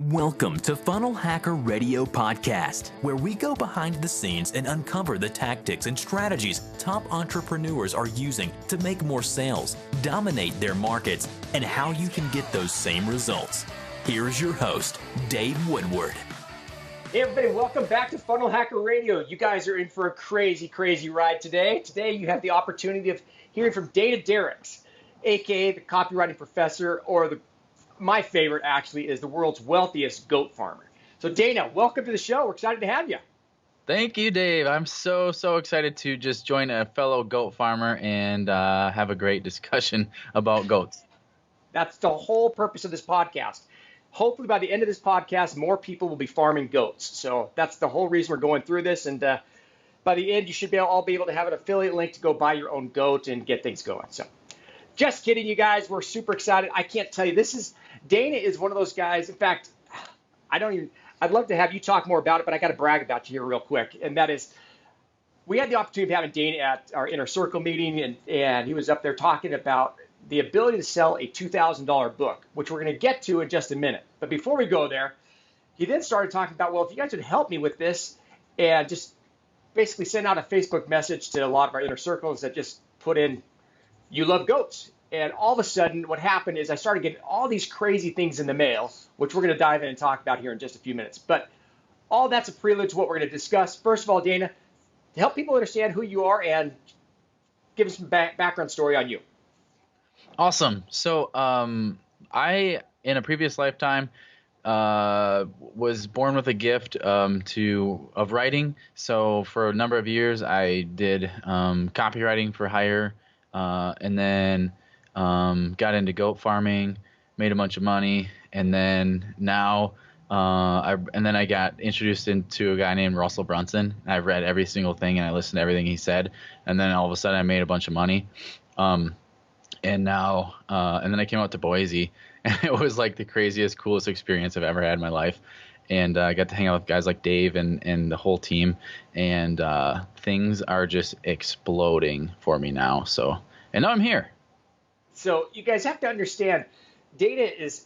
Welcome to Funnel Hacker Radio Podcast, where we go behind the scenes and uncover the tactics and strategies top entrepreneurs are using to make more sales, dominate their markets, and how you can get those same results. Here's your host, Dave Woodward. Hey everybody, welcome back to Funnel Hacker Radio. You guys are in for a crazy, crazy ride today. Today you have the opportunity of hearing from Dana Derricks, aka the Copywriting Professor, or my favorite actually is the world's wealthiest goat farmer. So Dana, welcome to the show. We're excited to have you. Thank you, Dave. I'm so excited to just join a fellow goat farmer and have a great discussion about goats. That's the whole purpose of this podcast. Hopefully by the end of this podcast, more people will be farming goats. So that's the whole reason we're going through this. And by the end, you should all be able to have an affiliate link to go buy your own goat and get things going. So just kidding, you guys. We're super excited. I can't tell you. Dana is one of those guys. In fact, I'd love to have you talk more about it, but I got to brag about you here real quick. And that is, we had the opportunity of having Dana at our Inner Circle meeting, and he was up there talking about the ability to sell a $2,000 book, which we're going to get to in just a minute. But before we go there, he then started talking about, well, if you guys would help me with this and just basically send out a Facebook message to a lot of our Inner Circles that just put in, you love goats. And all of a sudden, what happened is I started getting all these crazy things in the mail, which we're going to dive in and talk about here in just a few minutes. But all that's a prelude to what we're going to discuss. First of all, Dana, to help people understand who you are and give us some background story on you. Awesome. So I, in a previous lifetime, was born with a gift of writing. So for a number of years, I did copywriting for hire, and then got into goat farming, made a bunch of money, and then now I got introduced into a guy named Russell Brunson. I've read every single thing and I listened to everything he said, and then all of a sudden I made a bunch of money. And then I came out to Boise, and it was like the craziest, coolest experience I've ever had in my life. And I got to hang out with guys like Dave and the whole team, and things are just exploding for me now. And now I'm here. So you guys have to understand, Dana is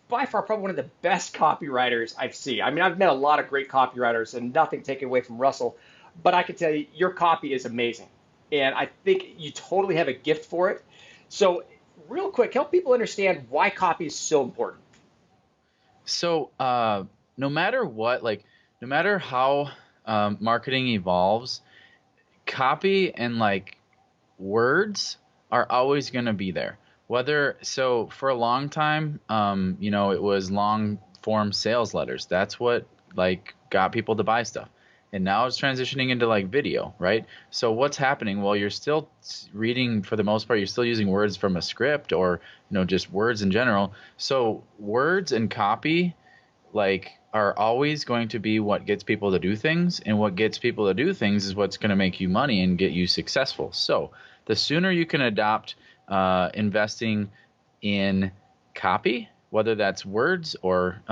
by far probably one of the best copywriters I've seen. I mean, I've met a lot of great copywriters, and nothing taken away from Russell, but I can tell you, your copy is amazing. And I think you totally have a gift for it. So real quick, help people understand why copy is so important. So no matter what, no matter how marketing evolves, copy and words are always going to be there. So for a long time, it was long form sales letters. That's what got people to buy stuff. And now it's transitioning into video, right? So what's happening? Well, you're still reading, for the most part, you're still using words from a script or, just words in general. So words and copy, are always going to be what gets people to do things. And what gets people to do things is what's going to make you money and get you successful. So the sooner you can adopt investing in copy, whether that's words or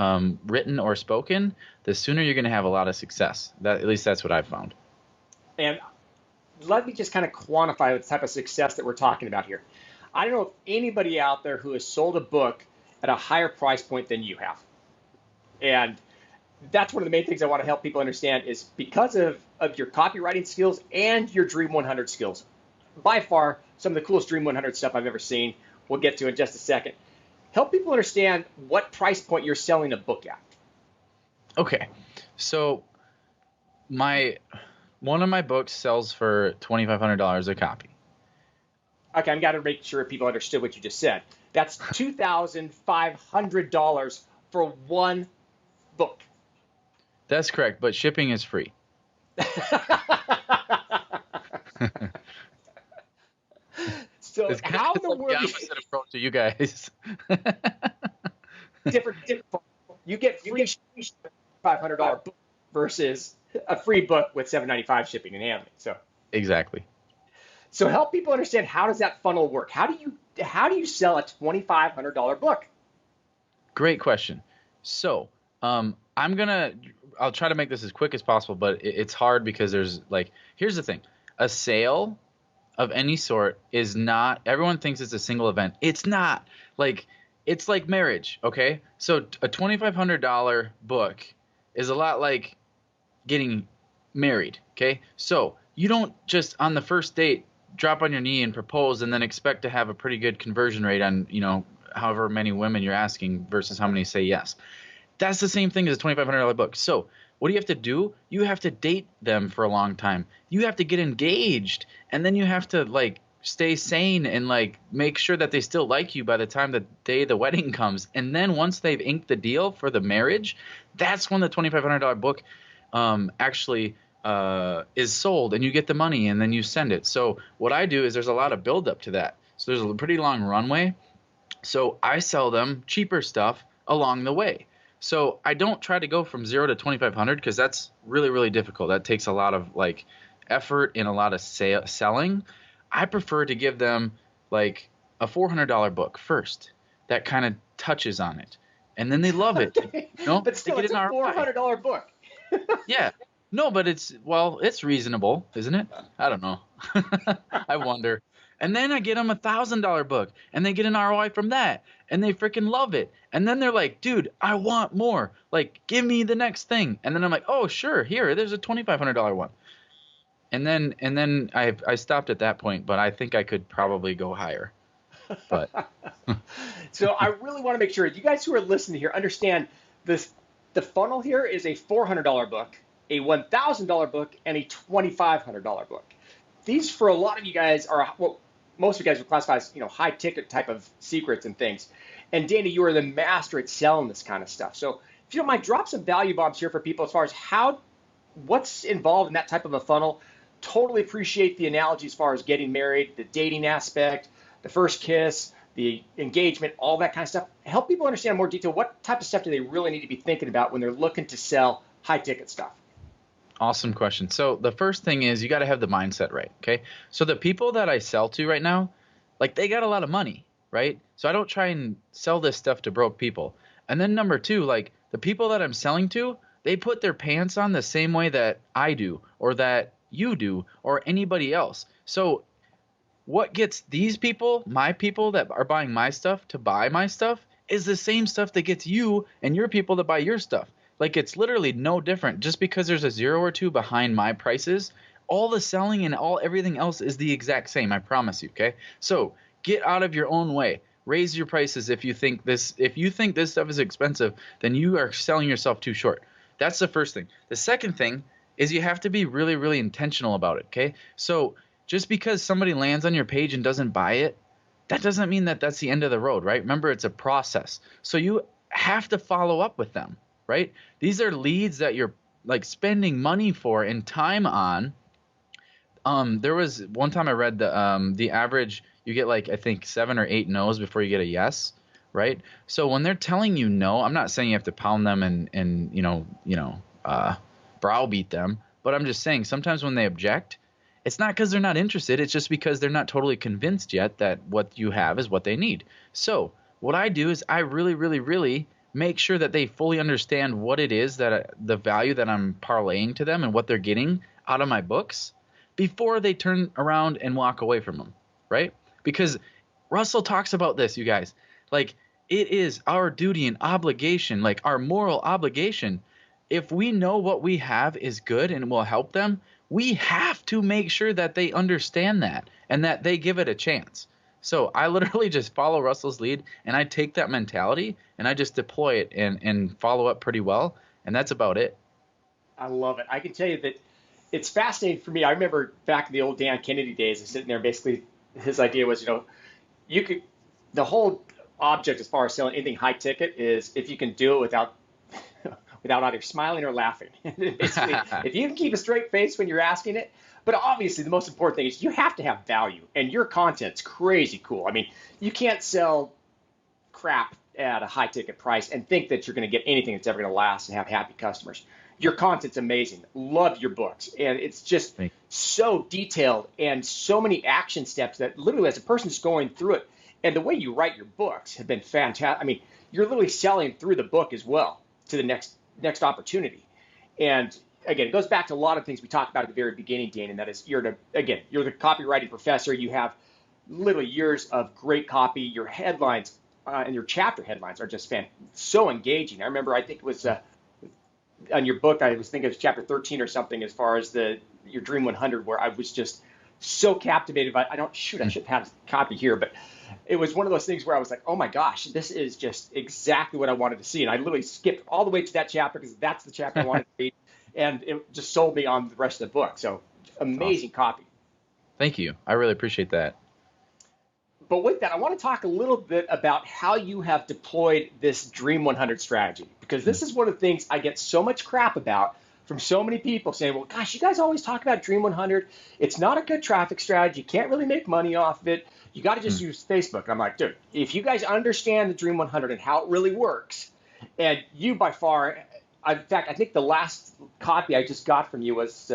written or spoken, the sooner you're going to have a lot of success. At least that's what I've found. And let me just kind of quantify the type of success that we're talking about here. I don't know if anybody out there who has sold a book at a higher price point than you have. And that's one of the main things I want to help people understand is because of your copywriting skills and your Dream 100 skills. By far, some of the coolest Dream 100 stuff I've ever seen. We'll get to in just a second. Help people understand what price point you're selling a book at. Okay, so one of my books sells for $2,500 a copy. Okay, I've got to make sure people understood what you just said. That's $2,500 for one book. That's correct, but shipping is free. So it's how in the world? The opposite approach to you guys. different. You get free $500 book versus a free book with $7.95 shipping and handling. So exactly. So help people understand, how does that funnel work? How do you sell a $2,500 book? Great question. So I'll try to make this as quick as possible, but it's hard because here's the thing. A sale of any sort is not, everyone thinks it's a single event. It's not. it's like marriage, okay? So a $2,500 book is a lot like getting married, okay? So you don't just on the first date drop on your knee and propose and then expect to have a pretty good conversion rate on, however many women you're asking versus how many say yes. That's the same thing as a $2,500 book. So what do you have to do? You have to date them for a long time. You have to get engaged, and then you have to like stay sane and like make sure that they still like you by the time the day the wedding comes. And then once they've inked the deal for the marriage, that's when the $2,500 book actually is sold, and you get the money, and then you send it. So what I do is there's a lot of buildup to that. So there's a pretty long runway. So I sell them cheaper stuff along the way. So I don't try to go from 0 to 2,500 because that's really, really difficult. That takes a lot of like effort and a lot of selling. I prefer to give them like a $400 book first that kind of touches on it, and then they love it. But still, it's a $400 book. Yeah. No, but it's reasonable, isn't it? I don't know. I wonder. And then I get them a $1,000 book, and they get an ROI from that, and they freaking love it. And then they're like, dude, I want more. Like, give me the next thing. And then I'm like, oh, sure, here, there's a $2,500 one. And then I stopped at that point, but I think I could probably go higher. But so I really want to make sure you guys who are listening here understand this. The funnel here is a $400 book, a $1,000 book, and a $2,500 book. These, for a lot of you guys, are what most of you guys would classify as high ticket type of secrets and things. And Dana, you are the master at selling this kind of stuff. So if you don't mind, drop some value bombs here for people as far as what's involved in that type of a funnel. Totally appreciate the analogy as far as getting married, the dating aspect, the first kiss, the engagement, all that kind of stuff. Help people understand in more detail what type of stuff do they really need to be thinking about when they're looking to sell high ticket stuff. Awesome question. So the first thing is you got to have the mindset right, okay? So the people that I sell to right now, like they got a lot of money, right? So I don't try and sell this stuff to broke people. And then number two, like the people that I'm selling to, they put their pants on the same way that I do or that you do or anybody else. So what gets these people, my people that are buying my stuff to buy my stuff is the same stuff that gets you and your people to buy your stuff. Like it's literally no different. Just because there's a 0 or 2 behind my prices, all the selling and everything else is the exact same. I promise you. Okay. So get out of your own way. Raise your prices if you think this stuff is expensive, then you are selling yourself too short. That's the first thing. The second thing is you have to be really, really intentional about it. Okay. So just because somebody lands on your page and doesn't buy it, that doesn't mean that that's the end of the road, right? Remember, it's a process. So you have to follow up with them. Right? These are leads that you're like spending money for and time on. There was one time I read the average, you get like, I think 7 or 8 no's before you get a yes. Right? So when they're telling you no, I'm not saying you have to pound them and browbeat them, but I'm just saying sometimes when they object, it's not because they're not interested. It's just because they're not totally convinced yet that what you have is what they need. So what I do is I really, really, really make sure that they fully understand what it is that the value that I'm parlaying to them and what they're getting out of my books before they turn around and walk away from them, right? Because Russell talks about this, you guys. Like, it is our duty and obligation, like our moral obligation. If we know what we have is good and will help them, we have to make sure that they understand that and that they give it a chance. So I literally just follow Russell's lead, and I take that mentality and I just deploy it and follow up pretty well. And that's about it. I love it. I can tell you that it's fascinating for me. I remember back in the old Dan Kennedy days, sitting there, basically his idea was, the whole object as far as selling anything high ticket is if you can do it without either smiling or laughing. Basically, if you can keep a straight face when you're asking it. But obviously, the most important thing is you have to have value, and your content's crazy cool. I mean, you can't sell crap at a high-ticket price and think that you're going to get anything that's ever going to last and have happy customers. Your content's amazing. Love your books, and it's just so detailed and so many action steps that literally, as a person just going through it, and the way you write your books have been fantastic. I mean, you're literally selling through the book as well to the next opportunity, and again, it goes back to a lot of things we talked about at the very beginning, Dana, and that is you're the copywriting professor. You have literally years of great copy. Your headlines and your chapter headlines are just so engaging. I remember, I think it was on your book, I was thinking it was chapter 13 or something, as far as your Dream 100, where I was just so captivated by. I should have a copy here, but it was one of those things where I was like, oh my gosh, this is just exactly what I wanted to see. And I literally skipped all the way to that chapter because that's the chapter I wanted to read. And it just sold me on the rest of the book. So amazing copy. Thank you. I really appreciate that. But with that, I want to talk a little bit about how you have deployed this Dream 100 strategy, because this is one of the things I get so much crap about from so many people saying, well, gosh, you guys always talk about Dream 100. It's not a good traffic strategy. You can't really make money off of it. You got to just use Facebook. And I'm like, dude, if you guys understand the Dream 100 and how it really works, and you by far, in fact, I think the last copy I just got from you was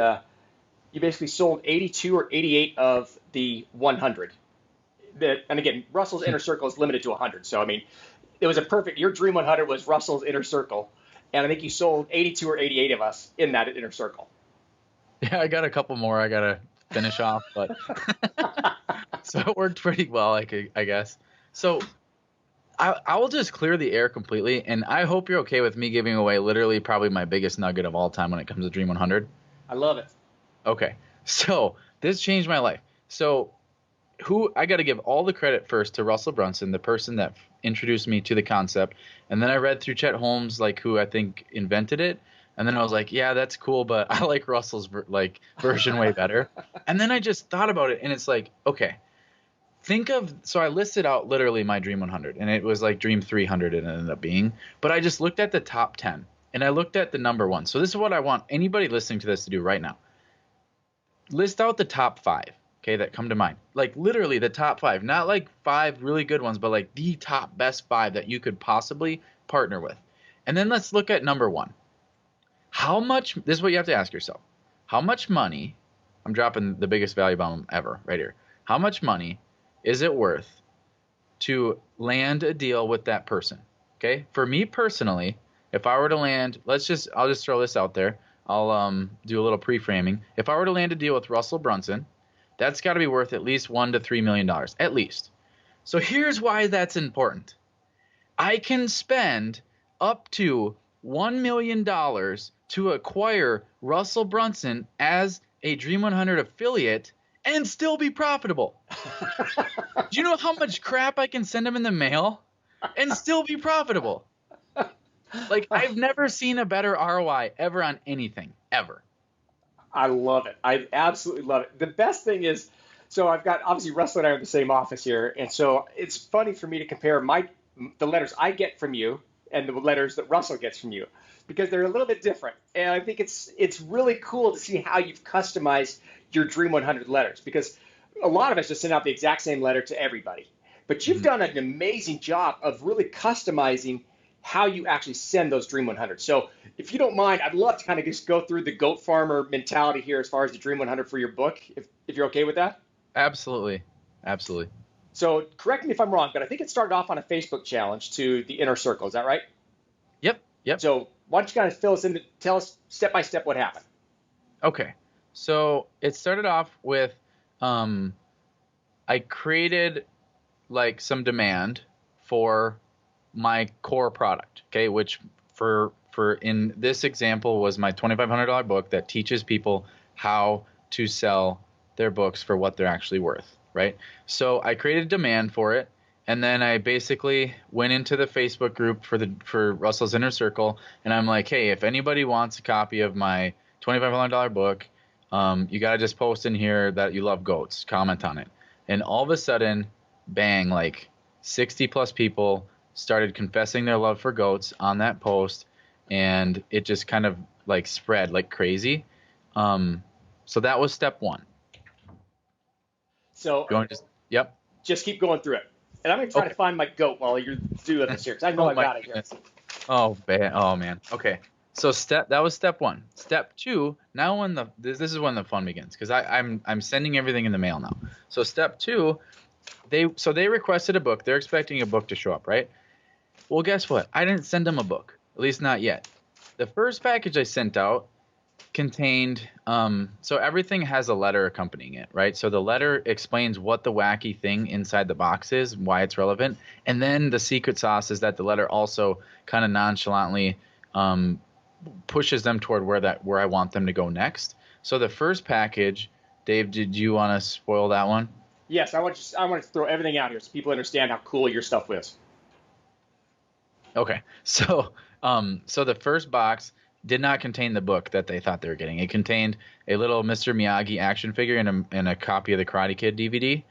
you basically sold 82 or 88 of the 100. And again, Russell's inner circle is limited to 100. So, I mean, it was your Dream 100 was Russell's inner circle. And I think you sold 82 or 88 of us in that inner circle. Yeah, I got a couple more I got to finish off, but so it worked pretty well, I guess. So I will just clear the air completely, and I hope you're okay with me giving away literally probably my biggest nugget of all time when it comes to Dream 100. I love it. Okay, so this changed my life. So I got to give all the credit first to Russell Brunson, the person that introduced me to the concept. And then I read through Chet Holmes, who I think invented it. And then I was like, yeah, that's cool, but I like Russell's version way better. And then I just thought about it, and it's like, okay, so I listed out literally my Dream 100, and it was like Dream 300 it ended up being. But I just looked at the top 10, and I looked at the number one. So this is what I want anybody listening to this to do right now. List out the top 5. Okay, that come to mind. Like literally the top 5, not like 5 really good ones, but like the top best 5 that you could possibly partner with. And then let's look at number 1. This is what you have to ask yourself. How much money, I'm dropping the biggest value bomb ever right here. How much money is it worth to land a deal with that person? Okay, for me personally, if I were to land, I'll just throw this out there. I'll do a little pre-framing. If I were to land a deal with Russell Brunson, that's got to be worth at least $1 to $3 million, at least. So here's why that's important. I can spend up to $1 million to acquire Russell Brunson as a Dream 100 affiliate and still be profitable. Do you know how much crap I can send him in the mail and still be profitable? I've never seen a better ROI ever on anything, ever. I love it. I absolutely love it. The best thing is, so I've got, obviously Russell and I are in the same office here. And so it's funny for me to compare the letters I get from you and the letters that Russell gets from you, because they're a little bit different. And I think it's really cool to see how you've customized your Dream 100 letters, because a lot of us just send out the exact same letter to everybody. But you've done an amazing job of really customizing how you actually send those Dream 100. So if you don't mind, I'd love to kind of just go through the goat farmer mentality here as far as the Dream 100 for your book, if you're okay with that. Absolutely. Absolutely. So correct me if I'm wrong, but I think it started off on a Facebook challenge to the inner circle. Is that right? Yep. So why don't you kind of fill us in, tell us step by step what happened. Okay. So it started off with I created some demand for my core product, okay, which for in this example was my $2,500 book that teaches people how to sell their books for what they're actually worth, right? So I created demand for it, and then I basically went into the Facebook group for Russell's Inner Circle, and I'm like, hey, if anybody wants a copy of my $2,500 book, you gotta just post in here that you love goats, comment on it. And all of a sudden, bang, 60 plus people started confessing their love for goats on that post, and it just kind of spread like crazy. So that was step 1. So yep. Just keep going through it. And I'm going to try to find my goat while you're doing this here, because I know I got it here. Oh man. Okay. So that was step 1. Step 2. Now this is when the fun begins, because I'm sending everything in the mail now. So step 2, they requested a book. They're expecting a book to show up, right? Well, guess what? I didn't send them a book, at least not yet. The first package I sent out, contained, so everything has a letter accompanying it, right? So the letter explains what the wacky thing inside the box is, why it's relevant. And then the secret sauce is that the letter also kind of nonchalantly pushes them toward where I want them to go next. So the first package, Dave, did you want to spoil that one? Yes, I want to throw everything out here so people understand how cool your stuff is. Okay. So the first box did not contain the book that they thought they were getting. It contained a little Mr. Miyagi action figure and a copy of the Karate Kid DVD.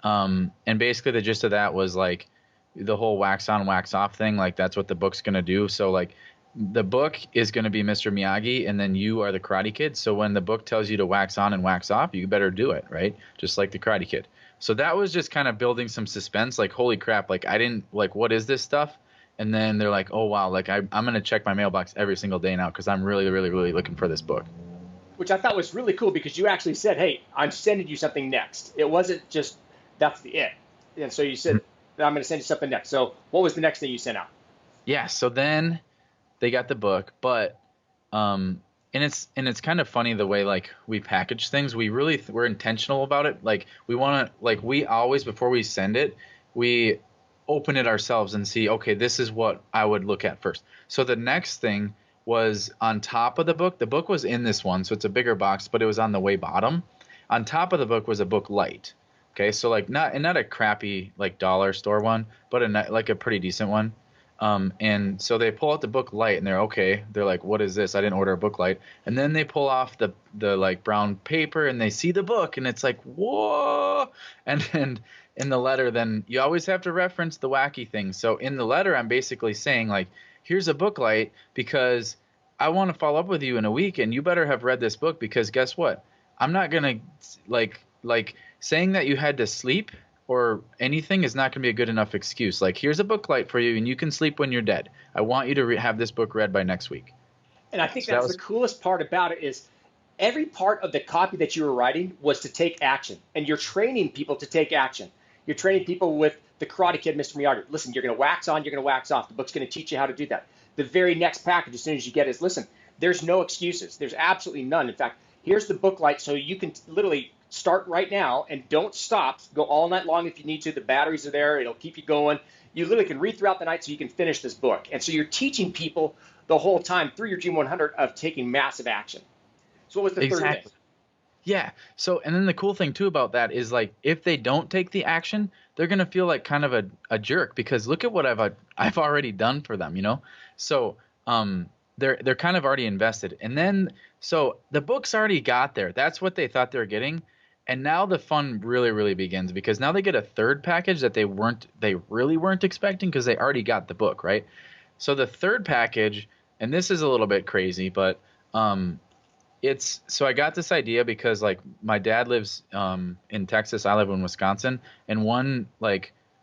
And basically the gist of that was like the whole wax on, wax off thing. Like that's what the book's going to do. So like the book is going to be Mr. Miyagi and then you are the Karate Kid. So when the book tells you to wax on and wax off, you better do it, right? Just like the Karate Kid. So that was just kind of building some suspense. Like, holy crap, like I didn't like, what is this stuff? And then they're like, oh, wow, like I'm going to check my mailbox every single day now because I'm really, really, really looking for this book. Which I thought was really cool because you actually said, hey, I'm sending you something next. It wasn't just that's the it. And so you said, I'm going to send you something next. So what was the next thing you sent out? Yeah, so then they got the book, but and it's kind of funny the way like we package things. We really we're intentional about it. Like we want to like we always before we send it, we open it ourselves and see, okay, this is what I would look at first. So the next thing was on top of the book. The book was in this one, so it's a bigger box, but it was on the way bottom. On top of the book was a book light. Okay, so like not a crappy like dollar store one, but like a pretty decent one. And so they pull out the book light and they're like, what is this? I didn't order a book light. And then they pull off the like brown paper and they see the book and it's like, whoa. And then in the letter, then you always have to reference the wacky things. So in the letter, I'm basically saying like, here's a book light because I want to follow up with you in a week and you better have read this book because guess what? I'm not going to like saying that you had to sleep or anything is not going to be a good enough excuse. Like, here's a book light for you and you can sleep when you're dead. I want you to have this book read by next week. And I think that's the coolest part about it is every part of the copy that you were writing was to take action. And you're training people to take action. You're training people with the Karate Kid, Mr. Miyagi. Listen, you're going to wax on, you're going to wax off. The book's going to teach you how to do that. The very next package, as soon as you get it, is listen, there's no excuses. There's absolutely none. In fact, here's the book light so you can literally start right now and don't stop. Go all night long if you need to. The batteries are there. It'll keep you going. You literally can read throughout the night so you can finish this book. And so you're teaching people the whole time through your Dream 100 of taking massive action. So what was the third thing? Yeah. So, and then the cool thing too about that is like, if they don't take the action, they're going to feel like kind of a jerk because look at what I've already done for them, you know? So, they're kind of already invested. And then, so the book's already got there. That's what they thought they were getting. And now the fun really, really begins because now they get a third package that they really weren't expecting because they already got the book, right? So the third package, and this is a little bit crazy, but, so I got this idea because like my dad lives in Texas, I live in Wisconsin, and when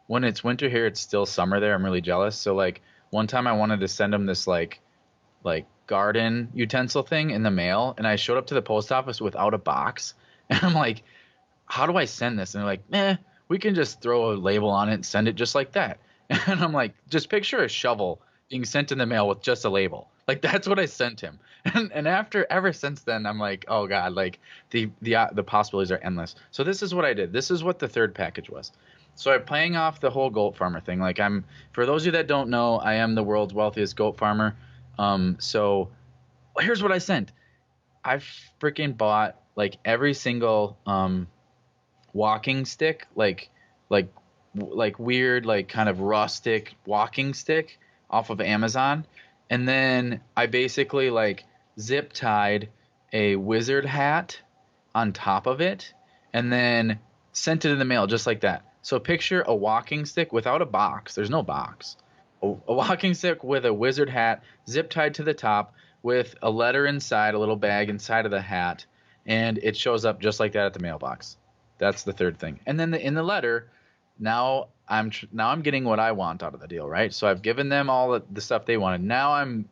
it's winter here, it's still summer there. I'm really jealous. So like one time I wanted to send him this like garden utensil thing in the mail, and I showed up to the post office without a box, and I'm like, how do I send this? And they're like, we can just throw a label on it and send it just like that. And I'm like, just picture a shovel being sent in the mail with just a label. Like that's what I sent him. And ever since then, I'm like, oh God, like the possibilities are endless. So this is what I did. This is what the third package was. So I'm playing off the whole goat farmer thing. Like for those of you that don't know, I am the world's wealthiest goat farmer. So here's what I sent. I freaking bought like every single walking stick, like weird, like kind of rustic walking stick off of Amazon. And then I basically like zip tied a wizard hat on top of it and then sent it in the mail just like that. So picture a walking stick without a box. There's no box. A walking stick with a wizard hat zip tied to the top with a letter inside, a little bag inside of the hat. And it shows up just like that at the mailbox. That's the third thing. And then in the letter, now I'm getting what I want out of the deal, right? So I've given them all the stuff they wanted. Now I'm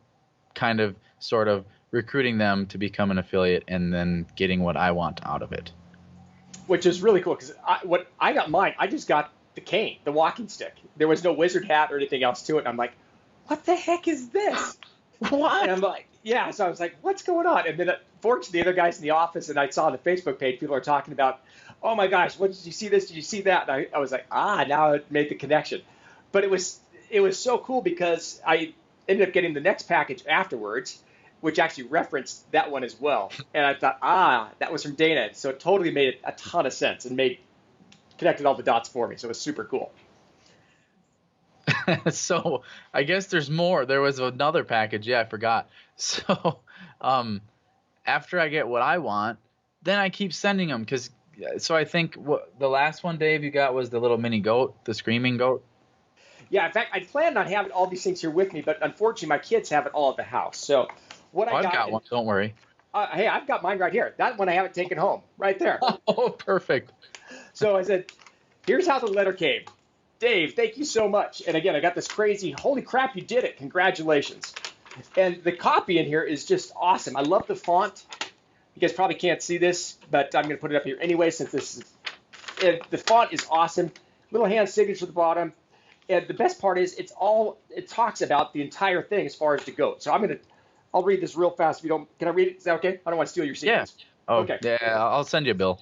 kind of sort of recruiting them to become an affiliate and then getting what I want out of it. Which is really cool because what I got mine, I just got the cane, the walking stick. There was no wizard hat or anything else to it. And I'm like, what the heck is this? What? And I'm like, Yeah, so I was like, what's going on? And then fortunately, the other guys in the office, and I saw on the Facebook page, people are talking about, oh my gosh, what did you see this? Did you see that? And I was like, now it made the connection. But it was so cool because I ended up getting the next package afterwards, which actually referenced that one as well. And I thought, that was from Dana. So it totally made a ton of sense and connected all the dots for me. So it was super cool. So I guess there's more. There was another package. Yeah, I forgot. So after I get what I want, then I keep sending them so I think the last one, Dave, you got was the little mini goat, the screaming goat. Yeah, in fact, I planned on having all these things here with me, but unfortunately, my kids have it all at the house. So what I've got one. Don't worry. Hey, I've got mine right here. That one I haven't taken home, right there. Oh, perfect. So I said, here's how the letter came. Dave, thank you so much. And again, I got this crazy, holy crap, you did it. Congratulations. And the copy in here is just awesome. I love the font. You guys probably can't see this, but I'm going to put it up here anyway since the font is awesome. Little hand signature at the bottom. And the best part is it talks about the entire thing as far as the goat. So I'll read this real fast. If you don't, can I read it? Is that okay? I don't want to steal your secrets. Yeah. Oh, okay. Yeah, I'll send you a bill.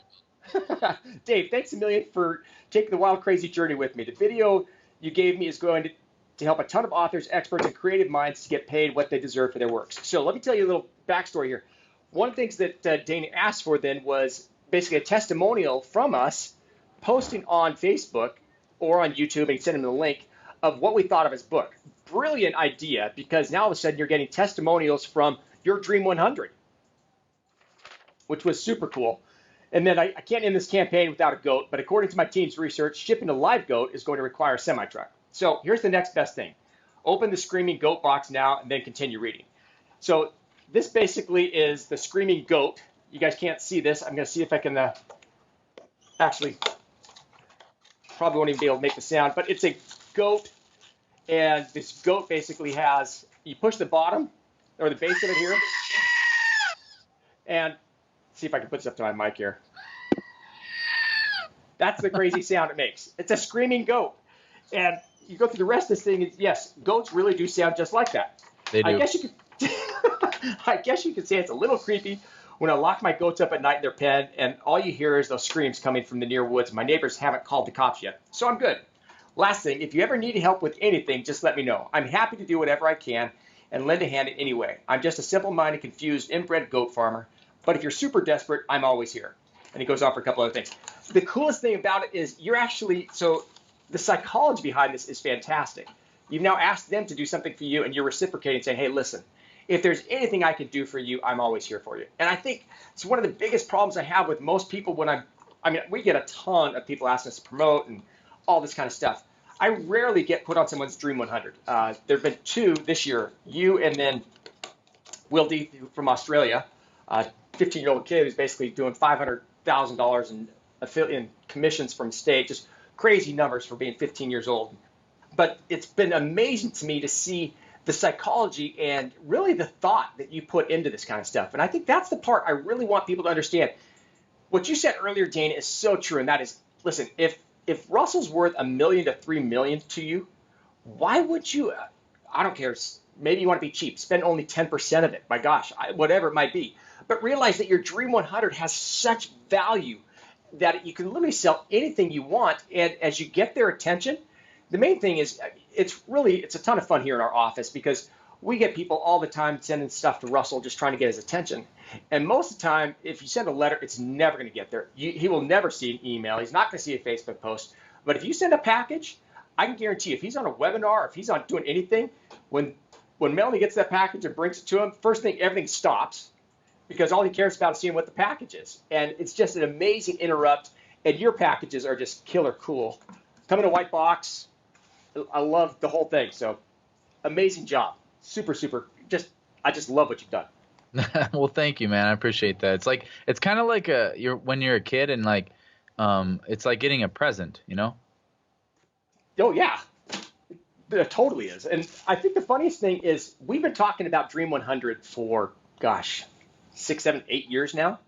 Dave, thanks a million for taking the wild, crazy journey with me. The video you gave me is going to help a ton of authors, experts, and creative minds to get paid what they deserve for their works. So let me tell you a little backstory here. One of the things that Dana asked for then was basically a testimonial from us posting on Facebook or on YouTube and sending him the link of what we thought of his book. Brilliant idea, because now all of a sudden you're getting testimonials from your Dream 100, which was super cool. And then I can't end this campaign without a goat, but according to my team's research, shipping a live goat is going to require a semi-truck. So here's the next best thing. Open the Screaming Goat box now and then continue reading. So this basically is the Screaming Goat. You guys can't see this. I'm going to see if I can actually, probably won't even be able to make the sound, but it's a goat. And this goat basically has, you push the bottom or the base of it here, and see if I can put this up to my mic here. That's the crazy sound it makes. It's a screaming goat. And you go through the rest of this thing, and yes, goats really do sound just like that. They do. I guess you could say it's a little creepy when I lock my goats up at night in their pen, and all you hear is those screams coming from the near woods. My neighbors haven't called the cops yet, so I'm good. Last thing, if you ever need help with anything, just let me know. I'm happy to do whatever I can and lend a hand in any way. I'm just a simple-minded, confused, inbred goat farmer. But if you're super desperate, I'm always here. And he goes on for a couple other things. The coolest thing about it is so the psychology behind this is fantastic. You've now asked them to do something for you, and you're reciprocating, saying, hey, listen, if there's anything I can do for you, I'm always here for you. And I think it's one of the biggest problems I have with most people when we get a ton of people asking us to promote and all this kind of stuff. I rarely get put on someone's Dream 100. There have been 2 this year, you and then Will D from Australia. 15-year-old kid who's basically doing $500,000 in commissions from state, just crazy numbers for being 15 years old. But it's been amazing to me to see the psychology and really the thought that you put into this kind of stuff. And I think that's the part I really want people to understand. What you said earlier, Dana, is so true. And that is, listen, if Russell's worth $1 million to $3 million to you, why would you, I don't care, maybe you want to be cheap, spend only 10% of it. My gosh, whatever it might be. But realize that your Dream 100 has such value that you can literally sell anything you want. And as you get their attention, the main thing is it's a ton of fun here in our office because we get people all the time sending stuff to Russell just trying to get his attention. And most of the time, if you send a letter, it's never going to get there. He will never see an email. He's not going to see a Facebook post. But if you send a package, I can guarantee you, if he's on a webinar, if he's on doing anything, when Melanie gets that package and brings it to him, first thing, everything stops. Because all he cares about is seeing what the package is. And it's just an amazing interrupt. And your packages are just killer cool. Come in a white box. I love the whole thing. So amazing job. Super, super. I just love what you've done. Well, thank you, man. I appreciate that. It's kind of like when you're a kid and it's like getting a present, you know? Oh, yeah. It totally is. And I think the funniest thing is we've been talking about Dream 100 for, 6, 7, 8 years now.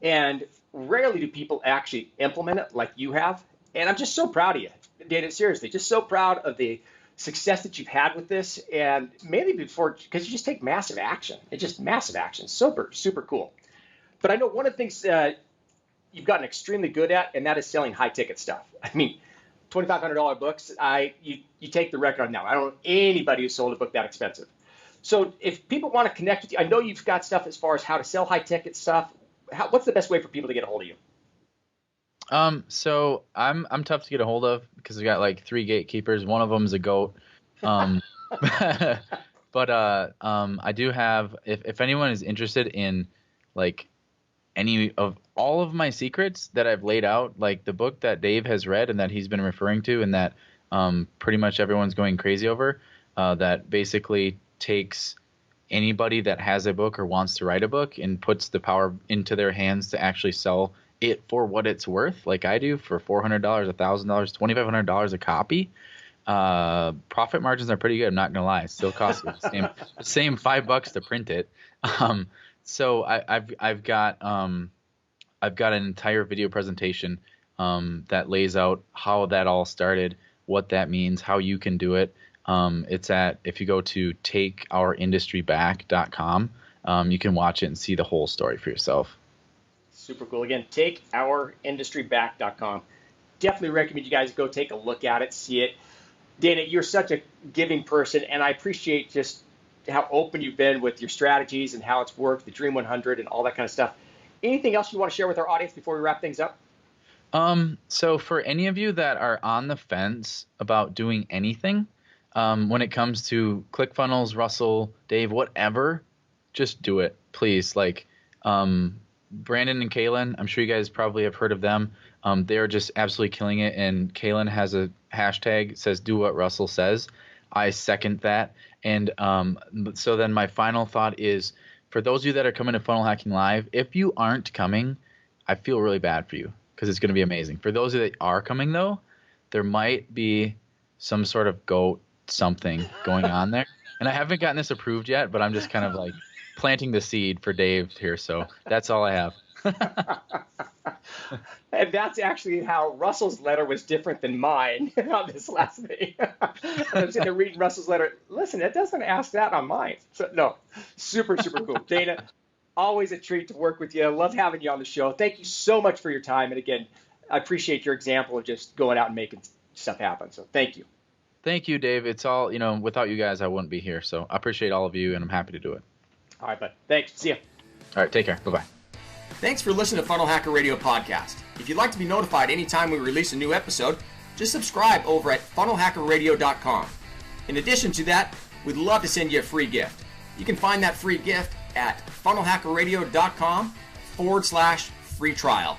And rarely do people actually implement it like you have. And I'm just so proud of you, Dana, seriously, just so proud of the success that you've had with this, and mainly because you just take massive action. It's just massive action. Super, super cool. But I know one of the things you've gotten extremely good at, and that is selling high ticket stuff. I mean, $2,500 books, you take the record on that. I don't know anybody who sold a book that expensive. So if people want to connect with you, I know you've got stuff as far as how to sell high ticket stuff. What's the best way for people to get a hold of you? So I'm tough to get a hold of because we got like 3 gatekeepers. One of them is a goat. But I do have, if anyone is interested in like any of all of my secrets that I've laid out, like the book that Dave has read and that he's been referring to and that pretty much everyone's going crazy over, that basically takes anybody that has a book or wants to write a book and puts the power into their hands to actually sell it for what it's worth, like I do, for $400, $1,000, $2,500 a copy. Profit margins are pretty good. I'm not gonna lie. It still costs the same $5 to print it. So I've got an entire video presentation that lays out how that all started, what that means, how you can do it. If you go to takeourindustryback.com, you can watch it and see the whole story for yourself. Super cool. Again, takeourindustryback.com. Definitely recommend you guys go take a look at it, see it. Dana, you're such a giving person, and I appreciate just how open you've been with your strategies and how it's worked, the Dream 100 and all that kind of stuff. Anything else you want to share with our audience before we wrap things up? So for any of you that are on the fence about doing anything, when it comes to ClickFunnels, Russell, Dave, whatever, just do it, please. Like, Brandon and Kaylin, I'm sure you guys probably have heard of them. They're just absolutely killing it. And Kaylin has a hashtag, says, do what Russell says. I second that. And so then my final thought is, for those of you that are coming to Funnel Hacking Live, if you aren't coming, I feel really bad for you because it's going to be amazing. For those of you that are coming, though, there might be some sort of goat something going on there. And I haven't gotten this approved yet, but I'm just kind of like planting the seed for Dave here. So that's all I have. And that's actually how Russell's letter was different than mine on this last thing. I'm sitting there reading Russell's letter. Listen, it doesn't ask that on mine. So no, super, super cool. Dana, always a treat to work with you. I love having you on the show. Thank you so much for your time. And again, I appreciate your example of just going out and making stuff happen. So thank you. Thank you, Dave. It's all, without you guys, I wouldn't be here. So I appreciate all of you, and I'm happy to do it. All right, bud. Thanks. See ya. All right, take care. Bye-bye. Thanks for listening to Funnel Hacker Radio Podcast. If you'd like to be notified anytime we release a new episode, just subscribe over at funnelhackerradio.com. In addition to that, we'd love to send you a free gift. You can find that free gift at funnelhackerradio.com/free trial.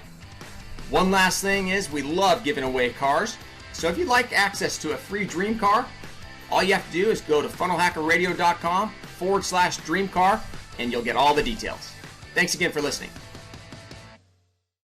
One last thing is we love giving away cars. So if you'd like access to a free dream car, all you have to do is go to funnelhackerradio.com/dream car and you'll get all the details. Thanks again for listening.